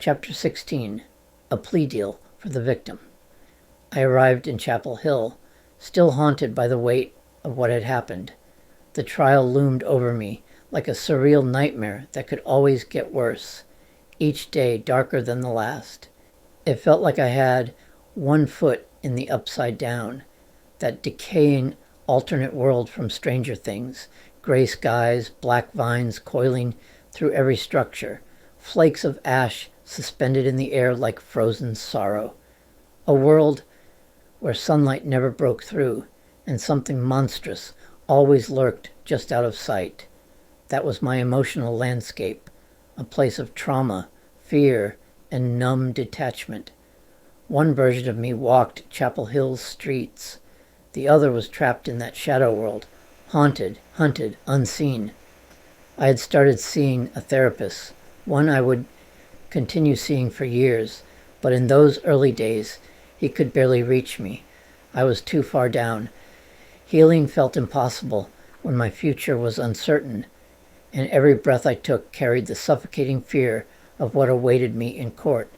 Chapter 16. A Plea Deal for the Victim. I arrived in Chapel Hill, still haunted by the weight of what had happened. The trial loomed over me like a surreal nightmare that could always get worse, each day darker than the last. It felt like I had one foot in the upside down, that decaying alternate world from Stranger Things, gray skies, black vines coiling through every structure, flakes of ash suspended in the air like frozen sorrow. A world where sunlight never broke through, and something monstrous always lurked just out of sight. That was my emotional landscape, a place of trauma, fear, and numb detachment. One version of me walked Chapel Hill's streets. The other was trapped in that shadow world, haunted, hunted, unseen. I had started seeing a therapist, one I would continue seeing for years, but in those early days, he could barely reach me. I was too far down. Healing felt impossible when my future was uncertain, and every breath I took carried the suffocating fear of what awaited me in court.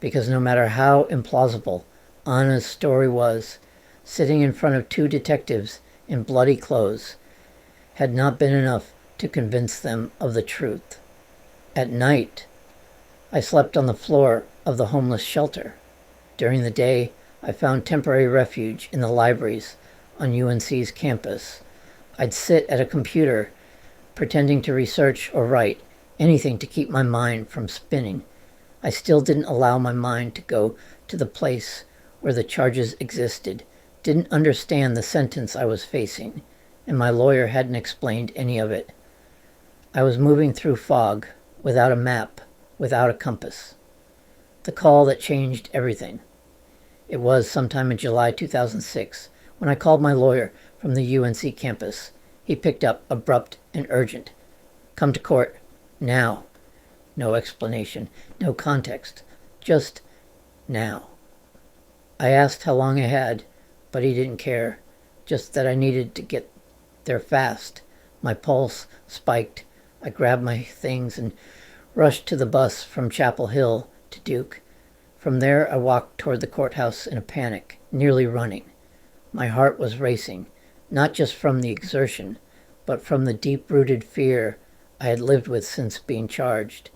Because no matter how implausible Anna's story was, sitting in front of two detectives in bloody clothes had not been enough to convince them of the truth. At night, I slept on the floor of the homeless shelter. During the day, I found temporary refuge in the libraries on UNC's campus. I'd sit at a computer, pretending to research or write, anything to keep my mind from spinning. I still didn't allow my mind to go to the place where the charges existed, didn't understand the sentence I was facing, and my lawyer hadn't explained any of it. I was moving through fog, without a map, without a compass. The call that changed everything. It was sometime in July 2006 when I called my lawyer from the UNC campus. He picked up, abrupt and urgent. "Come to court. Now." No explanation, no context, just now. I asked how long I had, but he didn't care, just that I needed to get there fast. My pulse spiked. I grabbed my things and rushed to the bus from Chapel Hill to Duke. From there, I walked toward the courthouse in a panic, nearly running. My heart was racing, not just from the exertion, but from the deep-rooted fear I had lived with since being charged.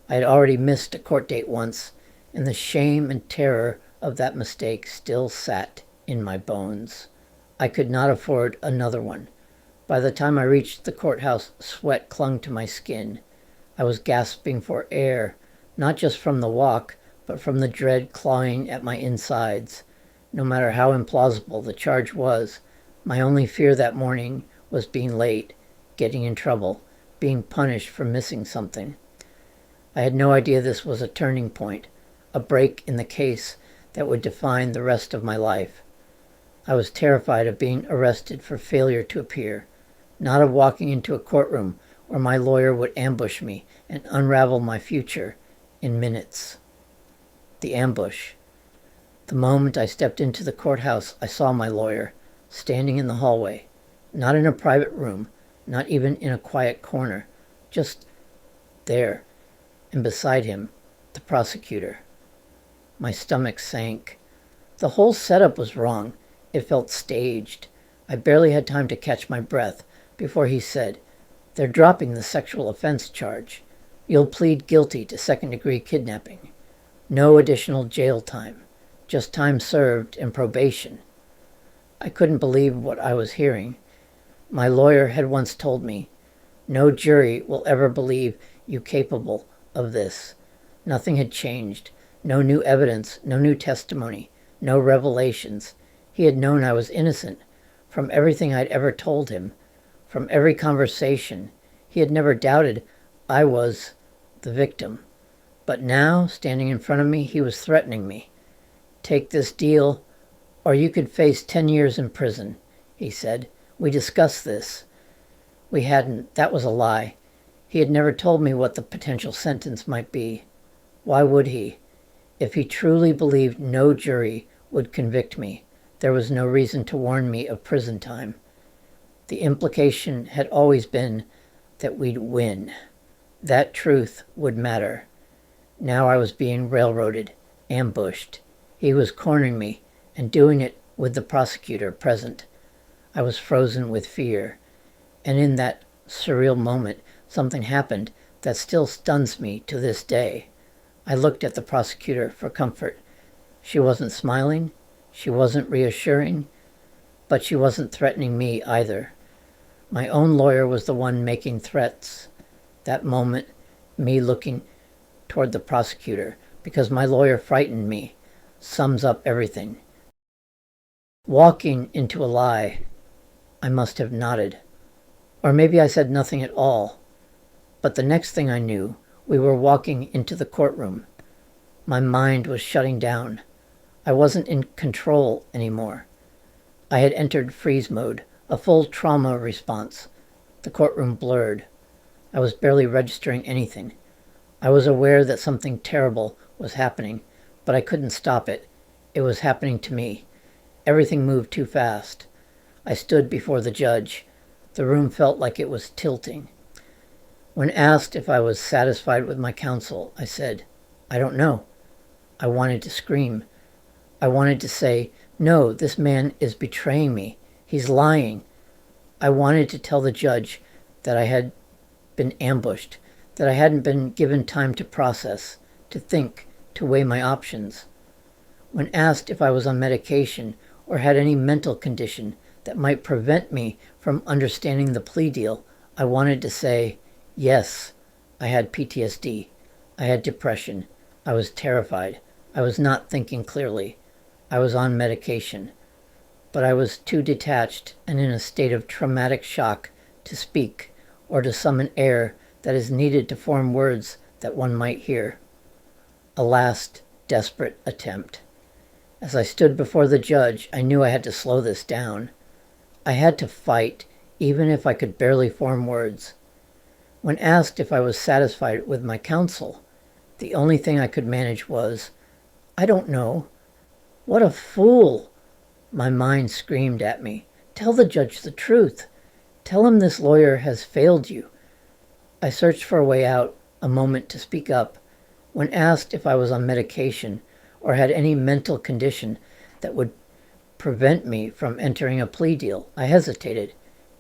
I had already missed a court date once, and the shame and terror of that mistake still sat in my bones. I could not afford another one. By the time I reached the courthouse, sweat clung to my skin. I was gasping for air, not just from the walk, but from the dread clawing at my insides. No matter how implausible the charge was, my only fear that morning was being late, getting in trouble, being punished for missing something. I had no idea this was a turning point, a break in the case that would define the rest of my life. I was terrified of being arrested for failure to appear, not of walking into a courtroom where my lawyer would ambush me and unravel my future in minutes. The ambush. The moment I stepped into the courthouse, I saw my lawyer, standing in the hallway, not in a private room, not even in a quiet corner, just there, and beside him, the prosecutor. My stomach sank. The whole setup was wrong. It felt staged. I barely had time to catch my breath before he said, "They're dropping the sexual offense charge. You'll plead guilty to second-degree kidnapping. No additional jail time, just time served and probation." I couldn't believe what I was hearing. My lawyer had once told me, "No jury will ever believe you capable of this." Nothing had changed. No new evidence, no new testimony, no revelations. He had known I was innocent from everything I'd ever told him, from every conversation. He had never doubted I was the victim. But now, standing in front of me, he was threatening me. "Take this deal, or you could face 10 years in prison," he said. "We discussed this." We hadn't. That was a lie. He had never told me what the potential sentence might be. Why would he? If he truly believed no jury would convict me, there was no reason to warn me of prison time. The implication had always been that we'd win. That truth would matter. Now I was being railroaded, ambushed. He was cornering me and doing it with the prosecutor present. I was frozen with fear. And in that surreal moment, something happened that still stuns me to this day. I looked at the prosecutor for comfort. She wasn't smiling. She wasn't reassuring. But she wasn't threatening me either. My own lawyer was the one making threats. That moment, me looking toward the prosecutor, because my lawyer frightened me, sums up everything. Walking into a lie, I must have nodded. Or maybe I said nothing at all. But the next thing I knew, we were walking into the courtroom. My mind was shutting down. I wasn't in control anymore. I had entered freeze mode, a full trauma response. The courtroom blurred. I was barely registering anything. I was aware that something terrible was happening, but I couldn't stop it. It was happening to me. Everything moved too fast. I stood before the judge. The room felt like it was tilting. When asked if I was satisfied with my counsel, I said, "I don't know." I wanted to scream. I wanted to say, "No, this man is betraying me. He's lying." I wanted to tell the judge that I had been ambushed, that I hadn't been given time to process, to think, to weigh my options. When asked if I was on medication or had any mental condition that might prevent me from understanding the plea deal, I wanted to say, yes, I had PTSD. I had depression. I was terrified. I was not thinking clearly. I was on medication. But I was too detached and in a state of traumatic shock to speak or to summon air that is needed to form words that one might hear. A last, desperate attempt. As I stood before the judge, I knew I had to slow this down. I had to fight, even if I could barely form words. When asked if I was satisfied with my counsel, the only thing I could manage was, "I don't know." What a fool! My mind screamed at me. Tell the judge the truth. Tell him this lawyer has failed you. I searched for a way out, a moment to speak up. When asked if I was on medication or had any mental condition that would prevent me from entering a plea deal, I hesitated.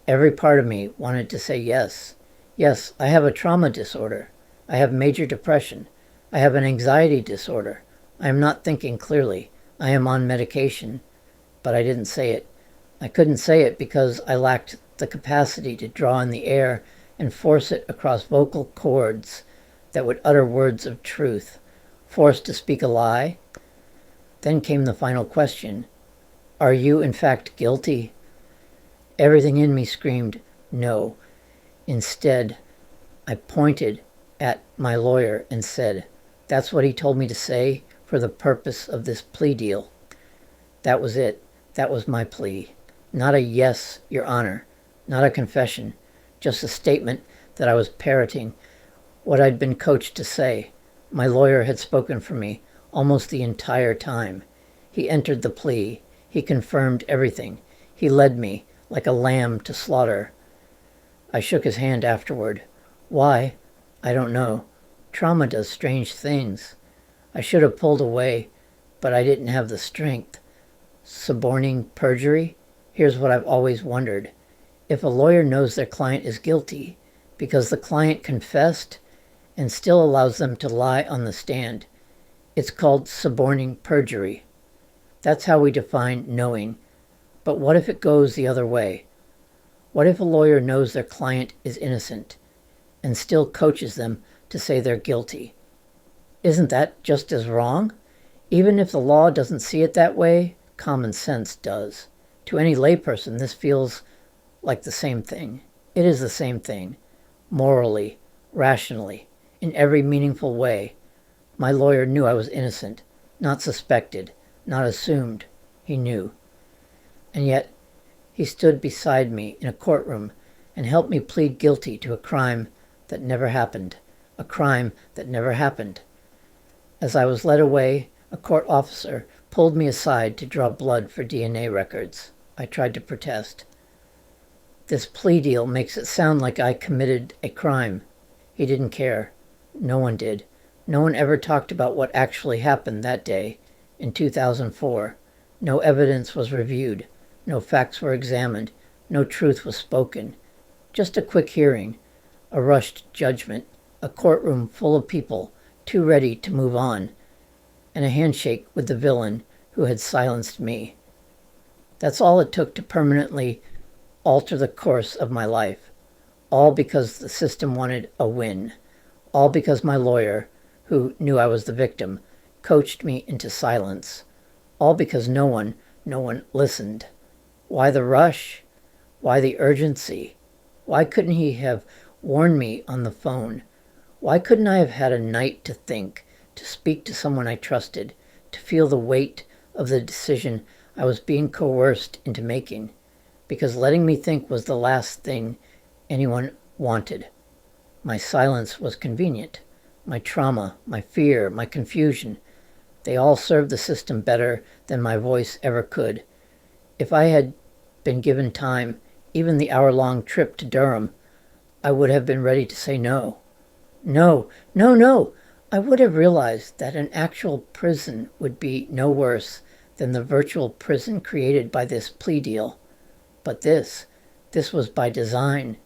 Every part of me wanted to say yes. Yes, I have a trauma disorder. I have major depression. I have an anxiety disorder. I am not thinking clearly. I am on medication. But I didn't say it. I couldn't say it because I lacked the capacity to draw in the air and force it across vocal cords that would utter words of truth. Forced to speak a lie? Then came the final question. Are you in fact guilty? Everything in me screamed, no. Instead, I pointed at my lawyer and said, "That's what he told me to say for the purpose of this plea deal." That was it. That was my plea. Not a yes, Your Honor. Not a confession. Just a statement that I was parroting what I'd been coached to say. My lawyer had spoken for me almost the entire time. He entered the plea. He confirmed everything. He led me like a lamb to slaughter. I shook his hand afterward. Why? I don't know. Trauma does strange things. I should have pulled away, but I didn't have the strength. Suborning perjury? Here's what I've always wondered. If a lawyer knows their client is guilty because the client confessed and still allows them to lie on the stand, it's called suborning perjury. That's how we define knowing. But what if it goes the other way? What if a lawyer knows their client is innocent and still coaches them to say they're guilty? Isn't that just as wrong? Even if the law doesn't see it that way, common sense does. To any layperson, this feels like the same thing. It is the same thing. Morally, rationally, in every meaningful way. My lawyer knew I was innocent, not suspected, not assumed. He knew. And yet, he stood beside me in a courtroom and helped me plead guilty to a crime that never happened. A crime that never happened. As I was led away, a court officer pulled me aside to draw blood for DNA records. I tried to protest. This plea deal makes it sound like I committed a crime. He didn't care. No one did. No one ever talked about what actually happened that day, in 2004. No evidence was reviewed. No facts were examined. No truth was spoken. Just a quick hearing, a rushed judgment, a courtroom full of people too ready to move on, and a handshake with the villain who had silenced me. That's all it took to permanently alter the course of my life. All because the system wanted a win. All because my lawyer, who knew I was the victim, coached me into silence. All because no one listened. Why the rush? Why the urgency? Why couldn't he have warned me on the phone? Why couldn't I have had a night to think, to speak to someone I trusted, to feel the weight of the decision I was being coerced into making? Because letting me think was the last thing anyone wanted. My silence was convenient. My trauma, my fear, my confusion, they all served the system better than my voice ever could. If I had been given time, even the hour-long trip to Durham, I would have been ready to say no. No, no, no! I would have realized that an actual prison would be no worse than the virtual prison created by this plea deal. But this was by design.